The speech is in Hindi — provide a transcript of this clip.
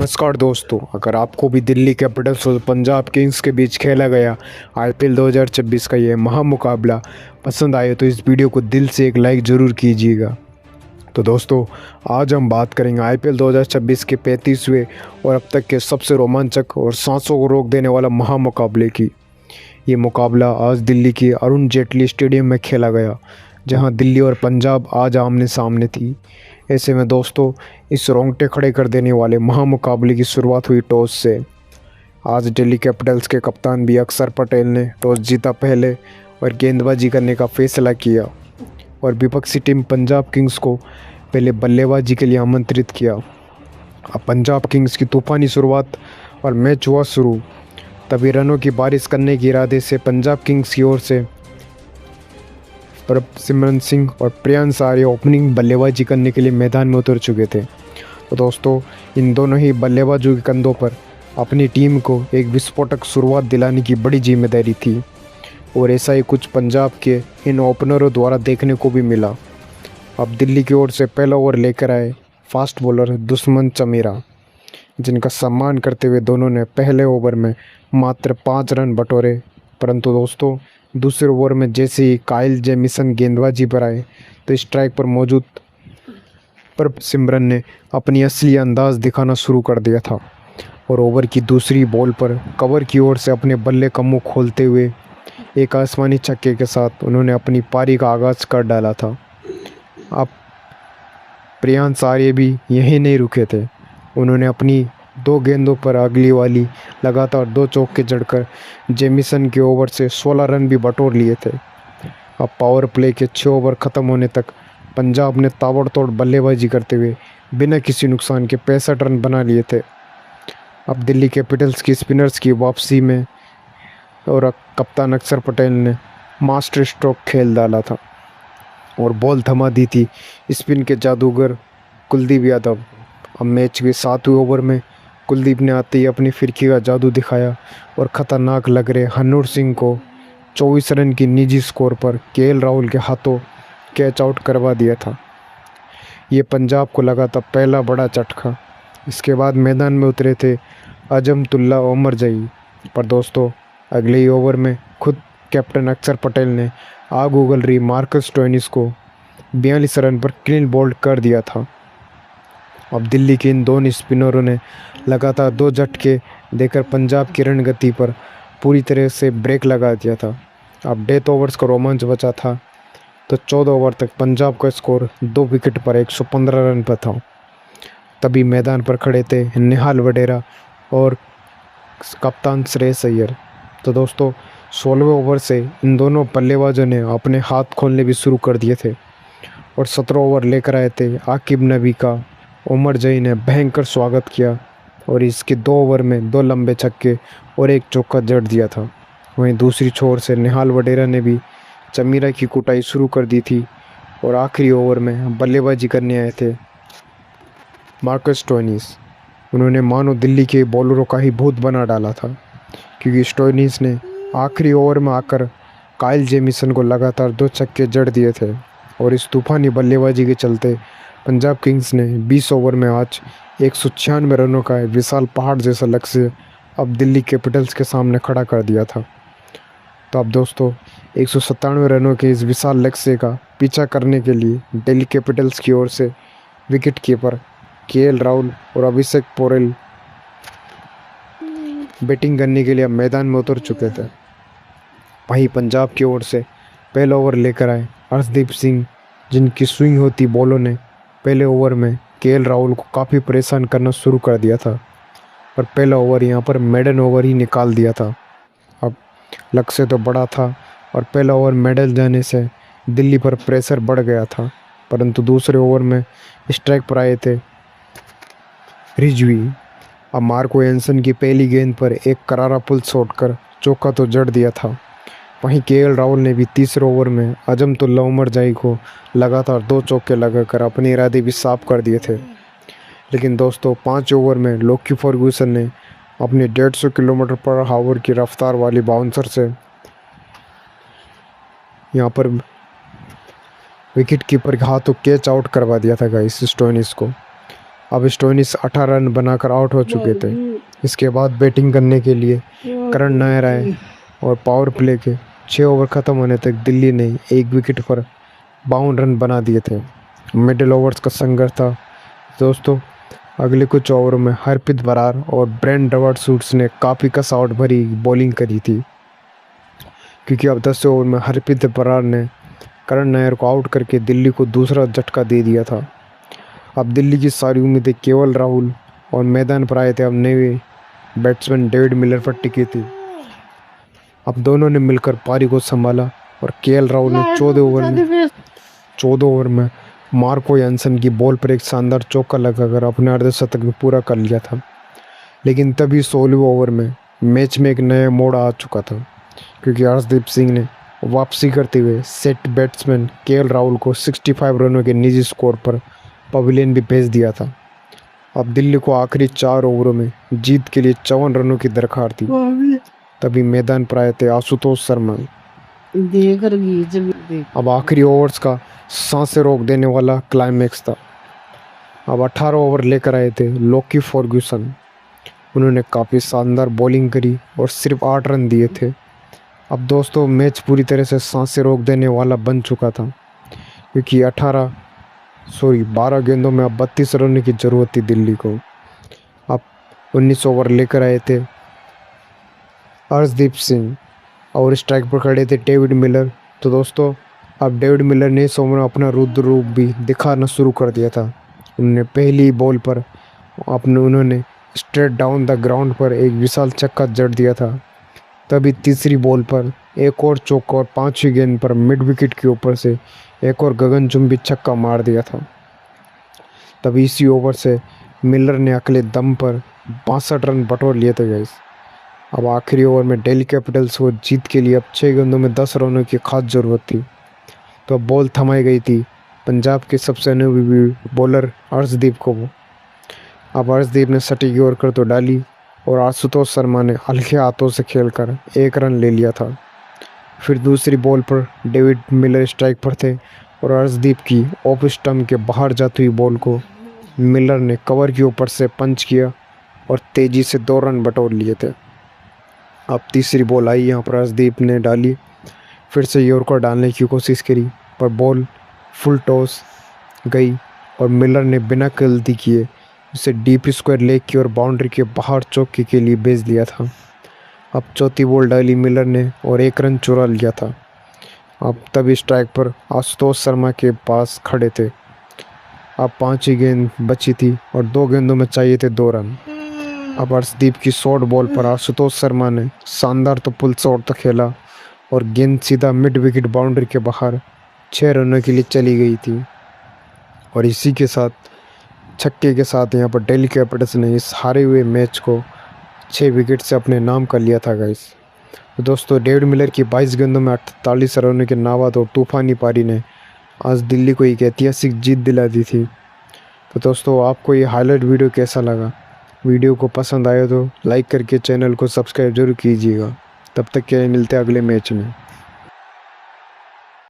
नमस्कार दोस्तों, अगर आपको भी दिल्ली कैपिटल्स और पंजाब किंग्स के बीच खेला गया आईपीएल 2026 का ये महामुकाबला पसंद आए तो इस वीडियो को दिल से एक लाइक ज़रूर कीजिएगा। तो दोस्तों, आज हम बात करेंगे आईपीएल 2026 के 35वें और अब तक के सबसे रोमांचक और सांसों को रोक देने वाला महामुकाबले की। ये मुकाबला आज दिल्ली के अरुण जेटली स्टेडियम में खेला गया, जहां दिल्ली और पंजाब आज आमने सामने थी। ऐसे में दोस्तों, इस रोंगटे खड़े कर देने वाले महामुकाबले की शुरुआत हुई टॉस से। आज दिल्ली कैपिटल्स के कप्तान भी अक्षर पटेल ने टॉस जीता पहले और गेंदबाजी करने का फैसला किया और विपक्षी टीम पंजाब किंग्स को पहले बल्लेबाजी के लिए आमंत्रित किया। अब पंजाब किंग्स की तूफानी शुरुआत और मैच हुआ शुरू। तभी रनों की बारिश करने के इरादे से पंजाब किंग्स की ओर से सिमरन सिंह और प्रियांश आर्य ओपनिंग बल्लेबाजी करने के लिए मैदान में उतर चुके थे। तो दोस्तों, इन दोनों ही बल्लेबाजों के कंधों पर अपनी टीम को एक विस्फोटक शुरुआत दिलाने की बड़ी जिम्मेदारी थी और ऐसा ही कुछ पंजाब के इन ओपनरों द्वारा देखने को भी मिला। अब दिल्ली की ओर से पहला ओवर लेकर आए फास्ट बॉलर दुश्मन चमीरा, जिनका सम्मान करते हुए दोनों ने पहले ओवर में मात्र 5 रन बटोरे। परंतु दोस्तों, दूसरे ओवर में जैसे ही काइल जेमिसन गेंदबाजी पर आए तो स्ट्राइक पर मौजूद सिमरन ने अपनी असली अंदाज दिखाना शुरू कर दिया था और ओवर की दूसरी बॉल पर कवर की ओर से अपने बल्ले का मुंह खोलते हुए एक आसमानी छक्के के साथ उन्होंने अपनी पारी का आगाज़ कर डाला था। अब प्रियांश आर्य भी यहीं नहीं रुके थे। उन्होंने अपनी 2 गेंदों पर अगली वाली लगातार 2 चौके जड़कर जेमिसन के ओवर से 16 रन भी बटोर लिए थे। अब पावर प्ले के 6 ओवर ख़त्म होने तक पंजाब ने ताबड़तोड़ बल्लेबाजी करते हुए बिना किसी नुकसान के 65 रन बना लिए थे। अब दिल्ली कैपिटल्स की स्पिनर्स की वापसी में और कप्तान अक्षर पटेल ने मास्टर स्ट्रोक खेल डाला था और बॉल थमा दी थी स्पिन के जादूगर कुलदीप यादव। अब मैच के 7वें ओवर में कुलदीप ने आते ही अपनी फिरकी का जादू दिखाया और ख़तरनाक लग रहे हरनूर सिंह को 24 रन की निजी स्कोर पर केएल राहुल के हाथों कैच आउट करवा दिया था। ये पंजाब को लगा था पहला बड़ा झटका। इसके बाद मैदान में उतरे थे अजमतुल्ला ओमरजई, पर दोस्तों अगले ही ओवर में खुद कैप्टन अक्षर पटेल ने आग उगल रही मार्कस स्टोइनिस को 42 रन पर क्लीन बोल्ड कर दिया था। अब दिल्ली के इन दोनों स्पिनरों ने लगातार 2 झटके देकर पंजाब की रणगति पर पूरी तरह से ब्रेक लगा दिया था। अब डेथ ओवर्स का रोमांच बचा था तो 14 ओवर तक पंजाब का स्कोर 2 विकेट पर 115 रन पर था। तभी मैदान पर खड़े थे निहाल वडेरा और कप्तान श्रेयस अय्यर। तो दोस्तों, 16वें ओवर से इन दोनों बल्लेबाजों ने अपने हाथ खोलने भी शुरू कर दिए थे और 17 ओवर लेकर आए थे आकिब नबी का। ओमरजई ने भयंकर स्वागत किया और इसके 2 ओवर में 2 लंबे छक्के और 1 चौका जड़ दिया था। वहीं दूसरी छोर से निहाल वडेरा ने भी चमीरा की कुटाई शुरू कर दी थी और आखिरी ओवर में बल्लेबाजी करने आए थे मार्कस स्टोइनिस। उन्होंने मानो दिल्ली के बॉलरों का ही भूत बना डाला था, क्योंकि स्टोइनिस ने आखिरी ओवर में आकर काइल जेमिसन को लगातार 2 छक्के जड़ दिए थे और इस तूफानी बल्लेबाजी के चलते पंजाब किंग्स ने 20 ओवर में आज 196 रनों का विशाल पहाड़ जैसा लक्ष्य अब दिल्ली कैपिटल्स के सामने खड़ा कर दिया था। तो अब दोस्तों, 197 रनों के इस विशाल लक्ष्य का पीछा करने के लिए दिल्ली कैपिटल्स की ओर से विकेट कीपर केएल राहुल और अभिषेक पोरेल बैटिंग करने के लिए मैदान में उतर चुके थे। वहीं पंजाब की ओर से पहला ओवर लेकर आए अर्शदीप सिंह, जिनकी स्विंग होती बॉलों ने पहले ओवर में केएल राहुल को काफ़ी परेशान करना शुरू कर दिया था और पहला ओवर यहाँ पर मेडन ओवर ही निकाल दिया था। अब लक्ष्य तो बड़ा था और पहला ओवर मेडल जाने से दिल्ली पर प्रेशर बढ़ गया था, परंतु दूसरे ओवर में स्ट्राइक पर आए थे रिजवी। अब मार्को एंसन की पहली गेंद पर एक करारा पुल छोड़कर चौका तो जड़ दिया था। वहीं केएल राहुल ने भी तीसरे ओवर में अजमतुल्ला ओमरजई को लगातार 2 चौके लगाकर अपने इरादे भी साफ कर दिए थे। लेकिन दोस्तों, 5 ओवर में लोकी फर्गूसन ने अपने 150 किलोमीटर पर आवर की रफ्तार वाली बाउंसर से यहाँ पर विकेट कीपर के हाथों कैच आउट करवा दिया था गाइस स्टोइनिस को। अब स्टोइनिस 18 रन बनाकर आउट हो चुके थे। इसके बाद बैटिंग करने के लिए करण नायर आए और पावर प्ले के 6 ओवर ख़त्म होने तक दिल्ली ने 1 विकेट पर 52 रन बना दिए थे। मिडिल ओवर्स का संघर्ष था दोस्तों। अगले कुछ ओवरों में हरप्रीत बरार और ब्रेंट रॉबर्ट्स ने काफ़ी कस आउट भरी बॉलिंग करी थी, क्योंकि अब 10 ओवर में हरप्रीत बरार ने करण नायर को आउट करके दिल्ली को दूसरा झटका दे दिया था। अब दिल्ली की सारी उम्मीदें केएल राहुल और मैदान पर आए थे। अब नए बैट्समैन डेविड मिलर पर टिकी थी। अब दोनों ने मिलकर पारी को संभाला और केएल राहुल ने 14 ओवर में मार्को यानसन की बॉल पर एक शानदार चौका लगाकर अपने अर्धशतक में पूरा कर लिया था। लेकिन तभी 16वें ओवर में मैच में एक नया मोड़ आ चुका था, क्योंकि अर्शदीप सिंह ने वापसी करते हुए सेट बैट्समैन केएल राहुल को 65 रनों के निजी स्कोर पर पवेलियन भी भेज दिया था। अब दिल्ली को आखिरी 4 ओवरों में जीत के लिए 54 रनों की दरकार थी। तभी मैदान पर आए थे आशुतोष शर्मा। अब आखिरी ओवर्स का सांसें रोक देने वाला क्लाइमैक्स था। अब 18 ओवर लेकर आए थे लोकी फर्ग्यूसन। उन्होंने काफ़ी शानदार बॉलिंग करी और सिर्फ 8 रन दिए थे। अब दोस्तों मैच पूरी तरह से सांसें रोक देने वाला बन चुका था, क्योंकि 12 गेंदों में अब 32 रन की ज़रूरत थी दिल्ली को। अब 19 ओवर लेकर आए थे अर्शदीप सिंह और स्ट्राइक पर खड़े थे डेविड मिलर। तो दोस्तों अब डेविड मिलर ने इस ओवर में अपना रुद्र रूप भी दिखाना शुरू कर दिया था। उन्होंने पहली बॉल पर उन्होंने स्ट्रेट डाउन द ग्राउंड पर एक विशाल छक्का जड़ दिया था। तभी तीसरी बॉल पर एक और चौका और 5वीं गेंद पर मिड विकेट के ऊपर से एक और गगनचुंबी छक्का मार दिया था। तभी इसी ओवर से मिलर ने अकेले दम पर 62 रन बटोर लिए थे गाइस। अब आखिरी ओवर में दिल्ली कैपिटल्स को जीत के लिए अब 6 गेंदों में 10 रनों की खास ज़रूरत थी। तो अब बॉल थमाई गई थी पंजाब के सबसे अनुभवी बॉलर अर्शदीप को। अब अर्शदीप ने सटीक ओवर कर तो डाली और आशुतोष शर्मा ने हल्के हाथों से खेलकर 1 रन ले लिया था। फिर दूसरी बॉल पर डेविड मिलर स्ट्राइक पर थे और अर्शदीप की ऑफ स्टंप के बाहर जाती हुई बॉल को मिलर ने कवर के ऊपर से पंच किया और तेज़ी से 2 रन बटोर लिए थे। अब तीसरी बॉल आई, यहाँ पर अर्शदीप ने डाली, फिर से यॉर्कर डालने की कोशिश करी, पर बॉल फुल टॉस गई और मिलर ने बिना गलती किए उसे डीप स्क्वायर लेग की और बाउंड्री के बाहर चौके के लिए भेज दिया था। अब चौथी बॉल डाली मिलर ने और 1 रन चुरा लिया था। अब तभी स्ट्राइक पर आशुतोष शर्मा के पास खड़े थे। अब 5वीं गेंद बची थी और 2 गेंदों में चाहिए थे 2 रन। अब अर्शदीप की शॉर्ट बॉल पर आशुतोष शर्मा ने शानदार तो पुल शॉट तक खेला और गेंद सीधा मिड विकेट बाउंड्री के बाहर 6 रनों के लिए चली गई थी। और इसी के साथ छक्के के साथ यहाँ पर दिल्ली कैपिटल्स ने इस हारे हुए मैच को 6 विकेट से अपने नाम कर लिया था गाइस। तो दोस्तों डेविड मिलर की 22 गेंदों में 48 रनों के नाबाद और तूफानी पारी ने आज दिल्ली को एक ऐतिहासिक जीत दिला दी थी। तो दोस्तों आपको ये हाईलाइट वीडियो कैसा लगा? वीडियो को पसंद आया तो लाइक करके चैनल को सब्सक्राइब जरूर कीजिएगा। तब तक के लिए मिलते हैं अगले मैच में।